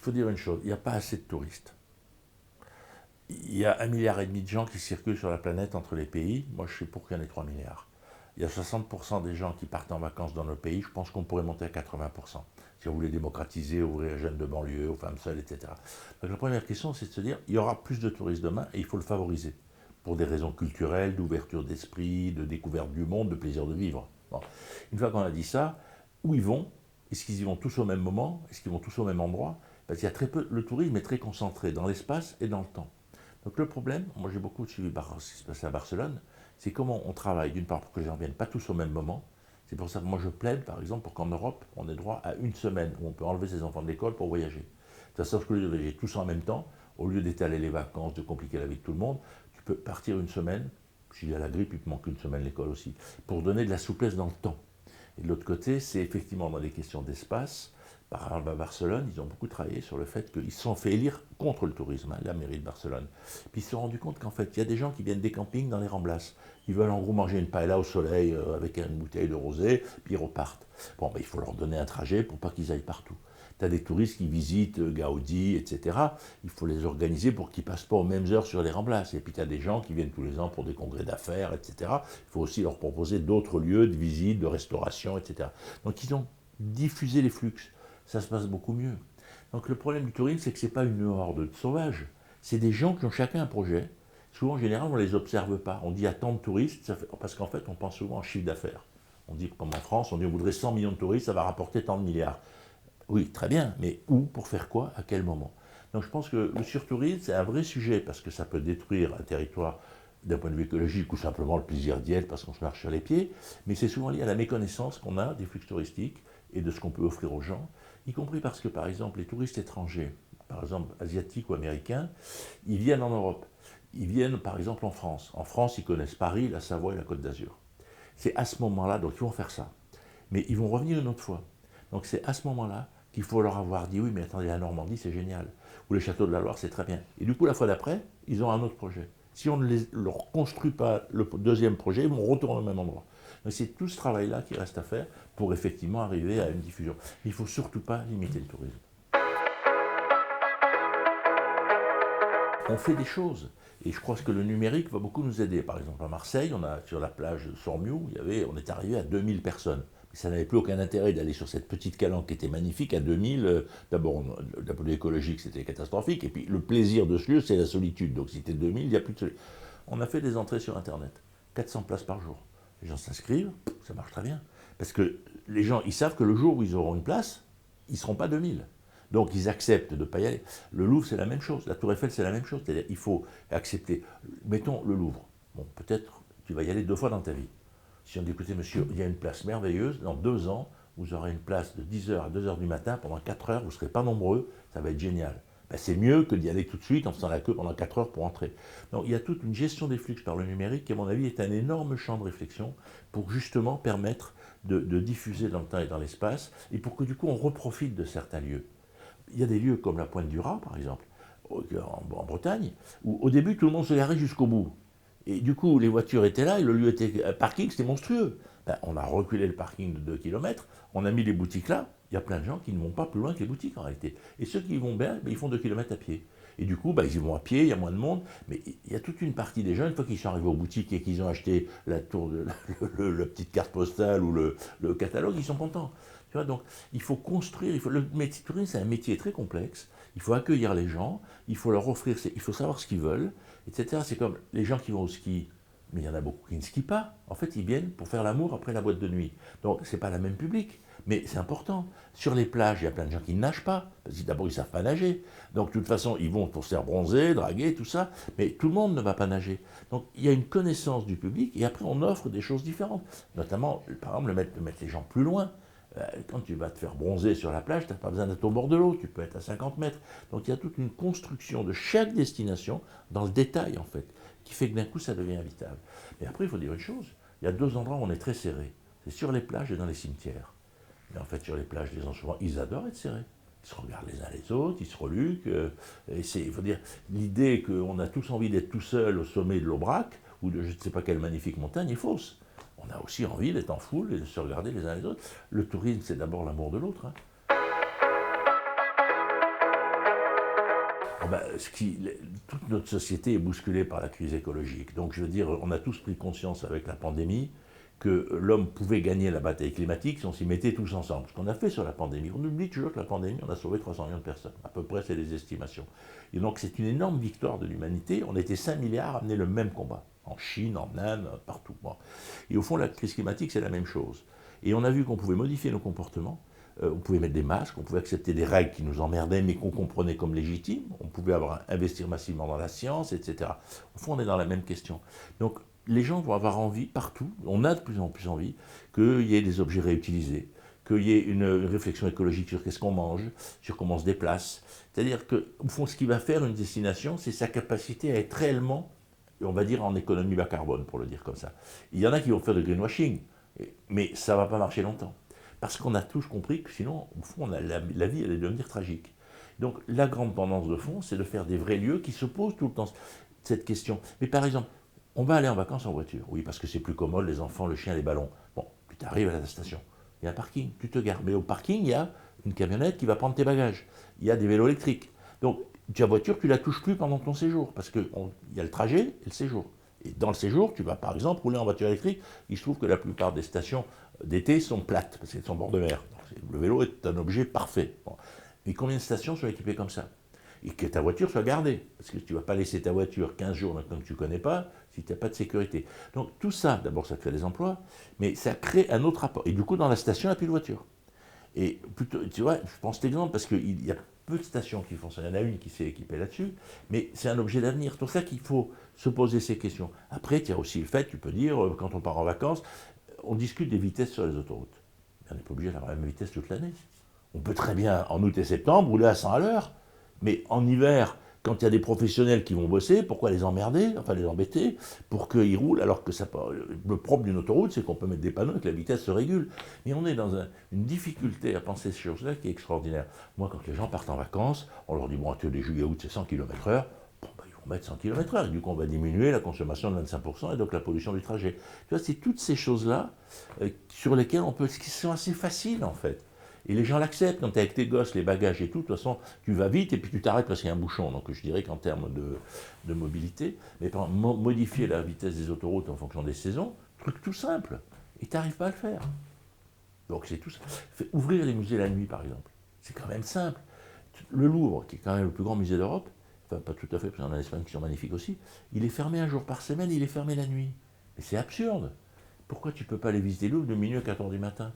faut dire une chose, il n'y a pas assez de touristes. Il y a 1,5 milliard de gens qui circulent sur la planète entre les pays. Moi, je suis pour qu'il y en ait 3 milliards. Il y a 60% des gens qui partent en vacances dans nos pays. Je pense qu'on pourrait monter à 80%. Si on voulait démocratiser, ouvrir les jeunes de banlieue, aux femmes seules, etc. Donc la première question, c'est de se dire, il y aura plus de touristes demain et il faut le favoriser. Pour des raisons culturelles, d'ouverture d'esprit, de découverte du monde, de plaisir de vivre. Bon. Une fois qu'on a dit ça, où ils vont? Est-ce qu'ils y vont tous au même moment? Est-ce qu'ils vont tous au même endroit? Parce qu'il y a très peu, le tourisme est très concentré dans l'espace et dans le temps. Donc le problème, moi j'ai beaucoup suivi ce qui se passait à Barcelone, c'est comment on travaille d'une part pour que les gens ne viennent pas tous au même moment. C'est pour ça que moi je plaide par exemple pour qu'en Europe on ait droit à une semaine où on peut enlever ses enfants de l'école pour voyager. De sorte que au lieu de voyager tous en même temps, au lieu d'étaler les vacances, de compliquer la vie de tout le monde, tu peux partir une semaine, s'il y a la grippe il te manque une semaine l'école aussi, pour donner de la souplesse dans le temps. Et de l'autre côté, c'est effectivement dans des questions d'espace. Par exemple, à Barcelone, ils ont beaucoup travaillé sur le fait qu'ils se sont fait élire contre le tourisme, la mairie de Barcelone. Puis ils se sont rendus compte qu'en fait, il y a des gens qui viennent des campings dans les Ramblas. Ils veulent en gros manger une paella au soleil avec une bouteille de rosé, puis ils repartent. Bon, ben, il faut leur donner un trajet pour pas qu'ils aillent partout. Tu as des touristes qui visitent Gaudi, etc. Il faut les organiser pour qu'ils ne passent pas aux mêmes heures sur les Ramblas. Et puis tu as des gens qui viennent tous les ans pour des congrès d'affaires, etc. Il faut aussi leur proposer d'autres lieux de visite, de restauration, etc. Donc ils ont diffusé les flux. Ça se passe beaucoup mieux. Donc le problème du tourisme, c'est que ce n'est pas une horde de sauvages. C'est des gens qui ont chacun un projet. Souvent, en général, on ne les observe pas. On dit à tant de touristes, parce qu'en fait, on pense souvent en chiffre d'affaires. On dit, comme en France, on dit on voudrait 100 millions de touristes, ça va rapporter tant de milliards. Oui, très bien, mais où, pour faire quoi, à quel moment? Donc je pense que le surtourisme, c'est un vrai sujet, parce que ça peut détruire un territoire d'un point de vue écologique, ou simplement le plaisir d'y être parce qu'on se marche sur les pieds, mais c'est souvent lié à la méconnaissance qu'on a des flux touristiques et de ce qu'on peut offrir aux gens, y compris parce que, par exemple, les touristes étrangers, par exemple asiatiques ou américains, ils viennent en Europe. Ils viennent, par exemple, en France. En France, ils connaissent Paris, la Savoie et la Côte d'Azur. C'est à ce moment-là, donc ils vont faire ça. Mais ils vont revenir une autre fois. Donc c'est à ce moment-là qu'il faut leur avoir dit, oui, mais attendez, la Normandie, c'est génial. Ou les châteaux de la Loire, c'est très bien. Et du coup, la fois d'après, ils ont un autre projet. Si on ne leur construit pas le deuxième projet, ils vont retourner au même endroit. Donc c'est tout ce travail-là qui reste à faire pour effectivement arriver à une diffusion. Il ne faut surtout pas limiter le tourisme. On fait des choses. Et je crois que le numérique va beaucoup nous aider. Par exemple, à Marseille, sur la plage de Sormiou, on est arrivé à 2000 personnes. Ça n'avait plus aucun intérêt d'aller sur cette petite calanque qui était magnifique à 2000. D'abord, d'un point de vue écologique, c'était catastrophique. Et puis, le plaisir de ce lieu, c'est la solitude. Donc, si c'était 2000, il n'y a plus de solitude. On a fait des entrées sur Internet. 400 places par jour. Les gens s'inscrivent, ça marche très bien. Parce que les gens, ils savent que le jour où ils auront une place, ils ne seront pas 2000. Donc ils acceptent de ne pas y aller. Le Louvre, c'est la même chose. La Tour Eiffel, c'est la même chose. C'est-à-dire il faut accepter. Mettons le Louvre. Bon, peut-être tu vas y aller 2 fois dans ta vie. Si on dit, écoutez, monsieur, il y a une place merveilleuse, dans 2 ans, vous aurez une place de 10h à 2h du matin, pendant 4 heures, vous ne serez pas nombreux, ça va être génial. Ben, c'est mieux que d'y aller tout de suite en faisant la queue pendant 4 heures pour entrer. Donc il y a toute une gestion des flux par le numérique qui, à mon avis, est un énorme champ de réflexion pour justement permettre de diffuser dans le temps et dans l'espace, et pour que du coup on reprofite de certains lieux. Il y a des lieux comme la Pointe du Raz, par exemple, en Bretagne, où au début tout le monde se garait jusqu'au bout. Et du coup, les voitures étaient là et le lieu était parking, c'était monstrueux. Ben, on a reculé le parking de 2 km, on a mis les boutiques là. Il y a plein de gens qui ne vont pas plus loin que les boutiques en réalité. Et ceux qui y vont bien, ben, ils font 2 km à pied. Et du coup, ben, ils y vont à pied, il y a moins de monde. Mais il y a toute une partie des gens, une fois qu'ils sont arrivés aux boutiques et qu'ils ont acheté la tour la petite carte postale ou le catalogue, ils sont contents. Tu vois, donc il faut construire, le métier de tourisme, c'est un métier très complexe. Il faut accueillir les gens, il faut leur offrir, il faut savoir ce qu'ils veulent, etc. C'est comme les gens qui vont au ski, mais il y en a beaucoup qui ne skient pas. En fait, ils viennent pour faire l'amour après la boîte de nuit. Donc, ce n'est pas le même public, mais c'est important. Sur les plages, il y a plein de gens qui ne nagent pas, parce que d'abord, ils ne savent pas nager. Donc, de toute façon, ils vont pour se faire bronzer, draguer, tout ça, mais tout le monde ne va pas nager. Donc, il y a une connaissance du public, et après, on offre des choses différentes. Notamment, par exemple, de mettre les gens plus loin. Quand tu vas te faire bronzer sur la plage, tu n'as pas besoin d'être au bord de l'eau, tu peux être à 50 mètres. Donc il y a toute une construction de chaque destination, dans le détail en fait, qui fait que d'un coup ça devient habitable. Mais après, il faut dire une chose, il y a 2 endroits où on est très serré. C'est sur les plages et dans les cimetières. Mais en fait, sur les plages, les gens souvent, ils adorent être serrés. Ils se regardent les uns les autres, ils se reluquent. Et il faut dire, l'idée qu'on a tous envie d'être tout seul au sommet de l'Aubrac, ou de je ne sais pas quelle magnifique montagne, est fausse. On a aussi envie d'être en foule et de se regarder les uns les autres. Le tourisme, c'est d'abord l'amour de l'autre. Hein. Ah ben, toute notre société est bousculée par la crise écologique. Donc je veux dire, on a tous pris conscience avec la pandémie que l'homme pouvait gagner la bataille climatique si on s'y mettait tous ensemble. Ce qu'on a fait sur la pandémie, on oublie toujours que la pandémie, on a sauvé 300 millions de personnes. À peu près, c'est les estimations. Et donc c'est une énorme victoire de l'humanité. On était 5 milliards à mener le même combat. En Chine, en Inde, partout. Bon. Et au fond, la crise climatique, c'est la même chose. Et on a vu qu'on pouvait modifier nos comportements. On pouvait mettre des masques, on pouvait accepter des règles qui nous emmerdaient, mais qu'on comprenait comme légitimes. On pouvait investir massivement dans la science, etc. Au fond, on est dans la même question. Donc, les gens vont avoir envie, partout, on a de plus en plus envie, qu'il y ait des objets réutilisés, qu'il y ait une réflexion écologique sur qu'est-ce qu'on mange, sur comment on se déplace. C'est-à-dire qu'au fond, ce qui va faire une destination, c'est sa capacité à être réellement, on va dire, en économie bas carbone, pour le dire comme ça. Il y en a qui vont faire du greenwashing, mais ça ne va pas marcher longtemps. Parce qu'on a tous compris que sinon, au fond, la vie allait devenir tragique. Donc la grande tendance de fond, c'est de faire des vrais lieux qui se posent tout le temps cette question. Mais par exemple, on va aller en vacances en voiture. Oui, parce que c'est plus commode, les enfants, le chien, les ballons. Bon, tu arrives à la station. Il y a un parking, tu te gares. Mais au parking, il y a une camionnette qui va prendre tes bagages. Il y a des vélos électriques. Donc, ta voiture, tu ne la touches plus pendant ton séjour. Parce qu'il y a le trajet et le séjour. Et dans le séjour, tu vas par exemple rouler en voiture électrique. Il se trouve que la plupart des stations d'été sont plates, parce qu'elles sont en bord de mer. Donc, le vélo est un objet parfait. Bon. Mais combien de stations sont équipées comme ça? Et que ta voiture soit gardée. Parce que tu ne vas pas laisser ta voiture 15 jours maintenant que tu ne connais pas, si tu n'as pas de sécurité. Donc tout ça, d'abord, ça crée des emplois, mais ça crée un autre rapport. Et du coup, dans la station, il n'y a plus de voiture. Et plutôt, tu vois, je pense cet exemple parce qu'il y a peu de stations qui font ça. Il y en a une qui s'est équipée là-dessus, mais c'est un objet d'avenir. C'est pour ça qu'il faut se poser ces questions. Après, il y a aussi le fait, tu peux dire, quand on part en vacances, on discute des vitesses sur les autoroutes. Mais on n'est pas obligé d'avoir la même vitesse toute l'année. On peut très bien, en août et septembre, rouler à 100 à l'heure. Mais en hiver, quand il y a des professionnels qui vont bosser, pourquoi les emmerder, enfin les embêter, pour qu'ils roulent, alors que le propre d'une autoroute, c'est qu'on peut mettre des panneaux et que la vitesse se régule. Mais on est dans une difficulté à penser ces choses-là qui est extraordinaire. Moi, quand les gens partent en vacances, on leur dit, bon, tu sais, juillet, août, c'est 100 km/h. Bon, ben, ils vont mettre 100 km/h. Et du coup, on va diminuer la consommation de 25% et donc la pollution du trajet. Tu vois, c'est toutes ces choses-là sur lesquelles on peut, qui sont assez faciles, en fait. Et les gens l'acceptent quand tu es avec tes gosses, les bagages et tout. De toute façon, tu vas vite et puis tu t'arrêtes parce qu'il y a un bouchon. Donc je dirais qu'en termes de mobilité, mais par exemple, modifier la vitesse des autoroutes en fonction des saisons, truc tout simple. Et tu n'arrives pas à le faire. Donc c'est tout ça. Ouvrir les musées la nuit, par exemple. C'est quand même simple. Le Louvre, qui est quand même le plus grand musée d'Europe, enfin pas tout à fait, parce qu'il y en a en Espagne qui sont magnifiques aussi, il est fermé un jour par semaine, il est fermé la nuit. Mais c'est absurde. Pourquoi tu ne peux pas aller visiter le Louvre de minuit à 4 h du matin?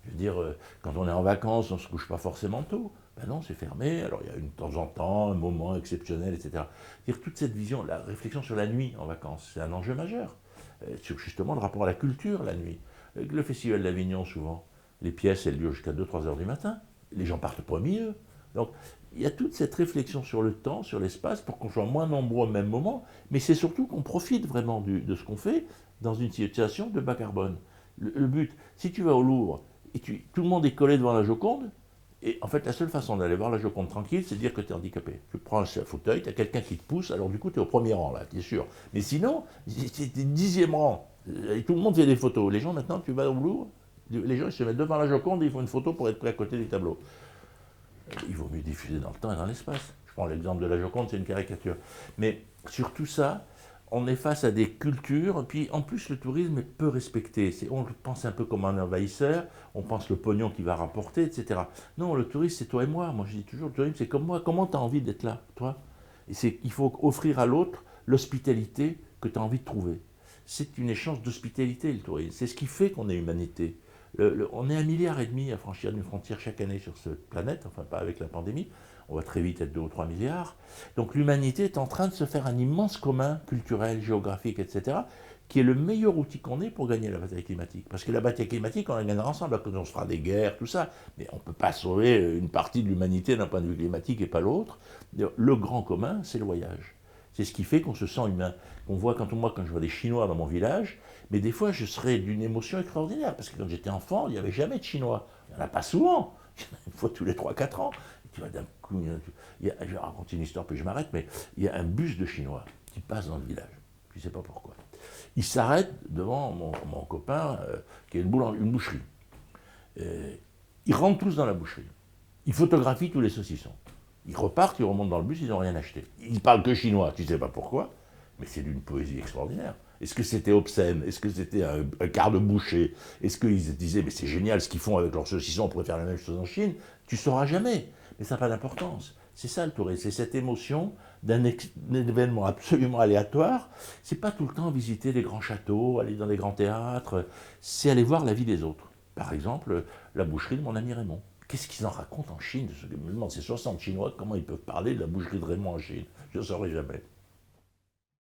Je veux dire, quand on est en vacances, on ne se couche pas forcément tôt. Ben non, c'est fermé. Alors il y a de temps en temps un moment exceptionnel, etc. Dire toute cette vision, la réflexion sur la nuit en vacances, c'est un enjeu majeur. Sur justement le rapport à la culture la nuit. Le festival d'Avignon, souvent, les pièces, elles durent jusqu'à 2-3 heures du matin. Les gens partent pas au milieu. Donc il y a toute cette réflexion sur le temps, sur l'espace, pour qu'on soit moins nombreux au même moment, mais c'est surtout qu'on profite vraiment de ce qu'on fait dans une situation de bas carbone. Le but, si tu vas au Louvre, et tout le monde est collé devant la Joconde, et en fait la seule façon d'aller voir la Joconde tranquille, c'est de dire que tu es handicapé. Tu prends un fauteuil, tu as quelqu'un qui te pousse, alors du coup tu es au premier rang là, tu es sûr. Mais sinon, c'est 10e rang, et tout le monde fait des photos. Les gens maintenant, tu vas au Louvre, les gens ils se mettent devant la Joconde et ils font une photo pour être pris à côté du tableau. Il vaut mieux diffuser dans le temps et dans l'espace. Je prends l'exemple de la Joconde, c'est une caricature. Mais sur tout ça, on est face à des cultures, puis en plus le tourisme est peu respecté. On pense un peu comme un envahisseur, on pense le pognon qu'il va rapporter, etc. Non, le tourisme c'est toi et moi. Moi je dis toujours, le tourisme c'est comme moi. Comment tu as envie d'être là, toi? Il faut offrir à l'autre l'hospitalité que tu as envie de trouver. C'est une échange d'hospitalité le tourisme. C'est ce qui fait qu'on est humanité. On est 1,5 milliard à franchir une frontière chaque année sur cette planète, enfin pas avec la pandémie, on va très vite être 2 ou 3 milliards. Donc l'humanité est en train de se faire un immense commun culturel, géographique, etc., qui est le meilleur outil qu'on ait pour gagner la bataille climatique. Parce que la bataille climatique, on la gagnera ensemble, on se fera des guerres, tout ça, mais on ne peut pas sauver une partie de l'humanité d'un point de vue climatique et pas l'autre. Le grand commun, c'est le voyage. C'est ce qui fait qu'on se sent humain. On voit quand je vois des Chinois dans mon village, mais des fois je serais d'une émotion extraordinaire, parce que quand j'étais enfant, il n'y avait jamais de Chinois. Il n'y en a pas souvent, il y en a une fois tous les 3-4 ans. Tu vois, d'un coup, je vais raconter une histoire, puis je m'arrête, mais il y a un bus de Chinois qui passe dans le village. Je ne sais pas pourquoi. Il s'arrête devant mon copain, qui a une boucherie. Ils rentrent tous dans la boucherie. Ils photographient tous les saucissons. Ils repartent, ils remontent dans le bus, ils n'ont rien acheté. Ils parlent que chinois, tu ne sais pas pourquoi, mais c'est d'une poésie extraordinaire. Est-ce que c'était obscène? Est-ce que c'était un quart de bouchée? Est-ce qu'ils disaient, mais c'est génial ce qu'ils font avec leurs saucissons, on pourrait faire la même chose en Chine? Tu ne sauras jamais, mais ça n'a pas d'importance. C'est ça le tourisme, c'est cette émotion d'un événement absolument aléatoire. C'est pas tout le temps visiter les grands châteaux, aller dans les grands théâtres, c'est aller voir la vie des autres. Par exemple, la boucherie de mon ami Raymond. Qu'est-ce qu'ils en racontent en Chine? Je me demande, c'est 60 Chinois, comment ils peuvent parler de la boucherie de Raymond en Chine? Je ne saurais jamais.